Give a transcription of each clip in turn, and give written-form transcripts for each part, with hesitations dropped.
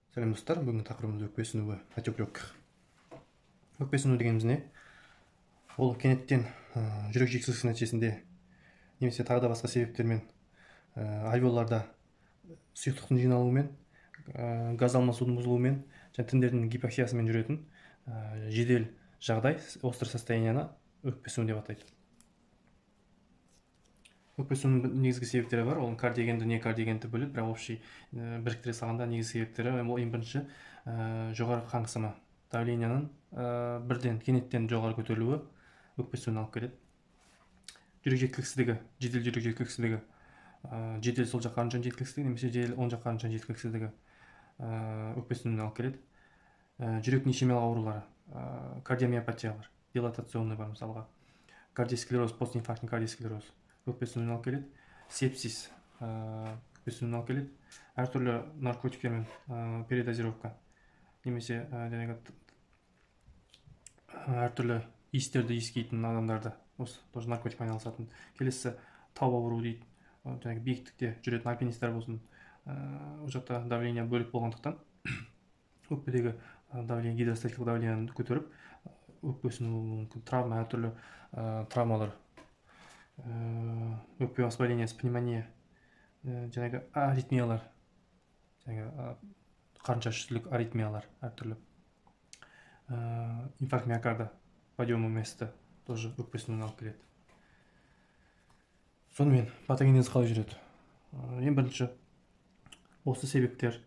Сәлем достар, бүгінгі тақырыбымыз өкпе сынуы, отек. Өкпе сыну дегеніміз не? Ол кенеттен жүрек жеткіліксіз нәтижесінде немесе тағы да басқа себептермен альвеолларда сұйықтықтың жиналуымен, газ алмасудың бұзылуымен және тіндердің гипоксиясымен жүретін жедел жағдай, острое состоянияны өкпе сыну деп атайды. Өкпе сынуының негізгі себептері бар, ол кардиогенді, не кардиогенді бөледі, бірақ общий біріктіре салғанда негізгі себептері ең бірінші жоғары қан қысымы, давленияның бірден кенеттен жоғары көтерілуі өкпе сынуына алып келеді. Жүрек жеткіліксіздігі, жедел жүрек жеткіліксіздігі, жедел сол жақ қан жеткіліксіздігі немесе жедел оң жақ қан жеткіліксіздігі өкпе сынуына алып келеді. Жүректің ишемиялық аурулары, кардиомиопатия бар, дилатационный бар мысалға, кардиосклероз, постинфарктный кардиосклероз өкпе сынуына алып келеді. Сепсис өкпе сынуына алып келеді. Әртүрлі наркотиктермен передозировка немесе әртүрлі иістерді иіскейтін адамдарда осы тоже наркотикпен айналысатын. Келесі тау ауру дейді, биіктікте жүретін альпинисттер болсын, ол жақта давление бөлік болғандықтан өкпедегі давление, гидростатикалық давлениені көтеріп өкпе сынуы мүмкін. Травма, әртүрлі травмалар, өкпе воспалениесі, пневмония, аритмиялар, қан шашушылық аритмиялар, әртүрлі инфаркт миокарда, подъема места тоже өкпе сынуына алып келеді. Сонымен патогенезі қалай жүреді? Ең бірінші осы себептер,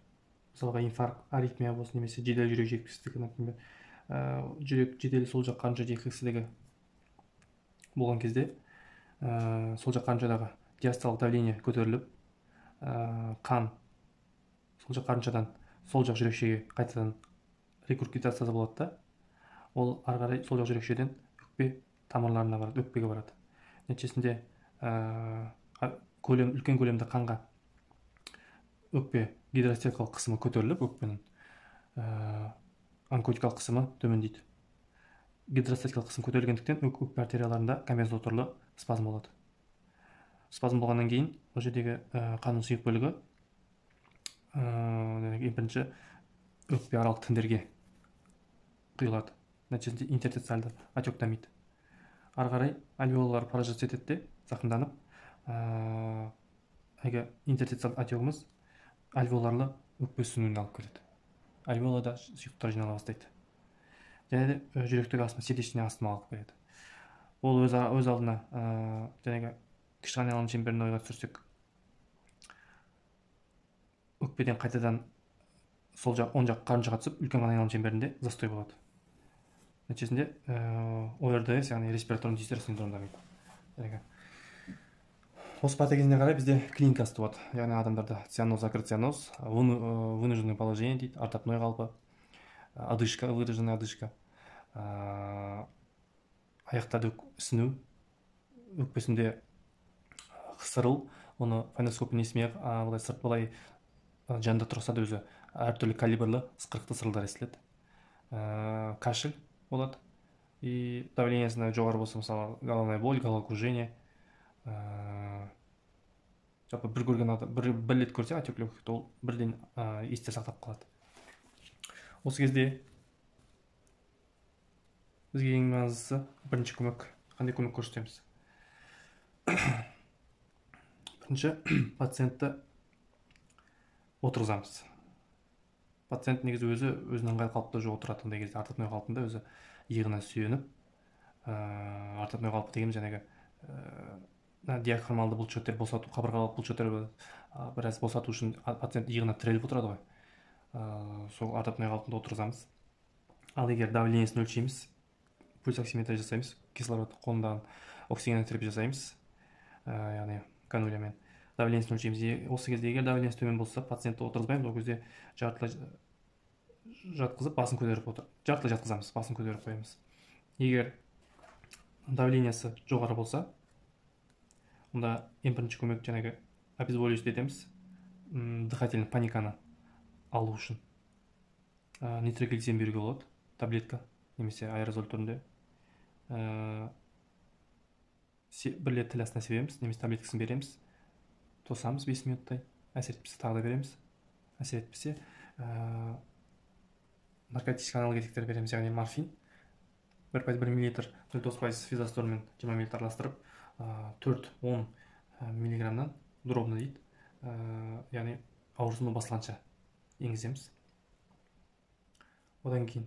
мысалға инфаркт, аритмия болсын немесе жедел жүрек жеткіліксіздігі, например, жүрек жедел сол жақ қанша жеткіліксіздігі болған кезде сол жақ қаншадағы диастолық давление көтеріліп, қан сол жақ қаншадан сол жақ жүрекшеге қайтадан рекуркитация болады да, ол ары қарай сол жақ жүрекшеден өкпе тамырларына барады, өкпеге барады. Нәтижесінде үлкен көлемді қанға өкпе гидростатикалық қысымы көтеріліп, өкпенің онкотикалық қысымы төмендейді. Гидростатикалық қысым көтерілгендіктен өкпе артерияларында компенсаторлы спазм болады. Спазм болғаннан кейін ол жердегі қанның сұйық бөлігі ең бірінші өкпе аралық тіндерге құйылады. Нәтижесінде интерстициальды отек дамиды. Ары қарай альвеолалар поражаться етеді де, зақымданып, интерстициальды отегіміз альвеоларлы өкпе сынуына алып келеді. Альвеолада сұйықтықтар жинала бастайды. Және де жүректегі астма, сердечный астма алып келеді. Ол өз алдына кішкене айналым шеңберін ойға түсірсек, өкпеден қайтадан сол жақ, оң жақ қарыншаға түсіп, үлкен айналым шеңберінде застой болады. Нәтижесінде ОРДС, яғни респираторный дистресс синдромы дамиды. Осы патогеніне қарай бізде клиникасы туады. Яғни адамдарда цианоз, закрыт цианоз, вынужденное положение дейді, ортопной қалпы, одышка, выраженная одышка, аяқтарды ісіну, өкпесінде қысырыл, оны фоноскоппен естімей сырт былай жанында тұрса да өзі әртүрлі калибрлы ысқырықты сырылдар естіледі. Кашель болады, и давлениесіне жоғары болса, мысалы головная боль, головокружение, жалпы бір көрген адам, бір рет көрсе отек легких, ол бірден есте сақтап қалады. Осы кезде бізге ең маңыздысы бірінші көмек. Қандай көмек көрсетеміз? Бірінші, пациентті отырғызамыз. Пациент негізі өзінің ыңғайлы қалыпта жоқ отыратындай кезде ортопной қалпында өзі иығына сүйеніп, ортопной қалпы деген диафрагмалды бұлшықеттер босату, қабырғалық бұлшықеттер біраз босату үшін пациент иығына тіреліп отырады ғой. Сол ортопной қалпында отырғызамыз. Ал егер давлениесін өлшейміз, пульсоксиметрия жасаймыз, кислород қолындағы оксигенотерапия жасаймыз, яғни канулямен давлениесін өлшейміз. Осы кезде егер давлениесі төмен болса, пациентті отырғызбаймыз, ол кезде жартылай жатқызып, басын көтеріп отыр. Жартылай жатқызамыз, басын көтеріп қоямыз. Егер давлениесі жоғары болса, онда ең бірінші көмек обезболивающий етеміз, дыхательный паниканы алу үшін нитроглицерин беруге болады, таблетка немесе аэрозоль түрінде. Бір рет тіл астына себеміз, немесе таблеткасын береміз, тосамыз 5 минуттай, әсер етпесе тағы да береміз, әсер етпесе наркотический аналгетиктер береміз, яғни морфин. 1 миллилитр 0,9% физостормен 20 мл араластырып 4-10 миллиграммнан дробно дейді, яғни аурусуну басылғанша енгіземіз. Одан кейін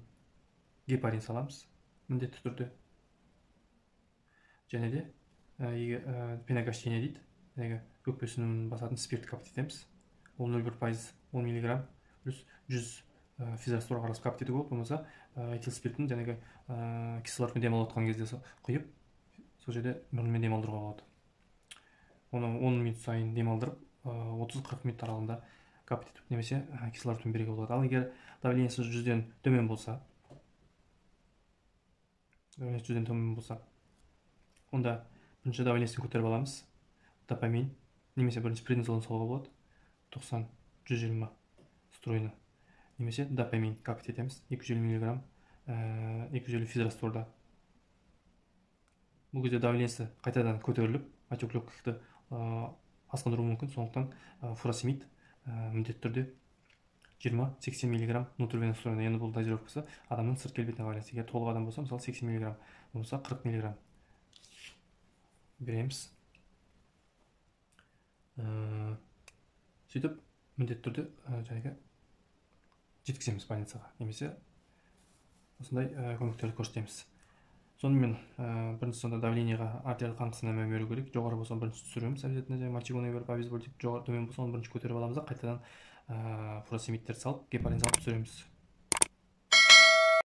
гепарин саламыз міндетті түрде. Және де пеногастиния дейді, өкпесін басатын спирт капт етеміз. Ол 0,1% 10 миллиграмм плюс 100 физосторға қарасып капт етуге болады. Болмаса этил спиртін кислородпен демалып кезде құйып, сол жерде мұрынмен демалдыруға болады. Оны 10 минут сайын демалдырып, 30-40 минут аралығында капт етіп, немесе кислородпен беруге болады. Ал егер давлениесі 100-ден төмен болса, онда бірінші давлениесін көтеріп аламыз. Допамин, немесе бірінші преднизолон салуға болады. 90-120 стройны. Немесе допамин капт етеміз. 250 миллиграмм, 250 физрасторда. Бұл кезде давлениесі қайтадан көтеріліп, отек легкихті асқындыруы мүмкін. Сондықтан фуросемид міндетті түрде 20-80 миллиграмм внутрivенous стройны. Енді бұл дозировкасы адамның сырт келбетіне байланысты. Егер толық адам болса, мысалы 80 миллиграмм, болса 40 миллиграмм береміз. Сөйтіп, міндетті түрде жеткіземіз больницаға, немесе осындай көмектерді көрсетеміз. Сонымен бірінші сонда давлениеға артериялық қан қысымына мән беру керек. Жоғары болса бірінші түсіреміз, обязательно мочегонный беріп обезболить, жоғары төмен болса оны бірінші көтеріп аламыз да қайтадан фуросемидтерді салып, гепарин салып түсіреміз.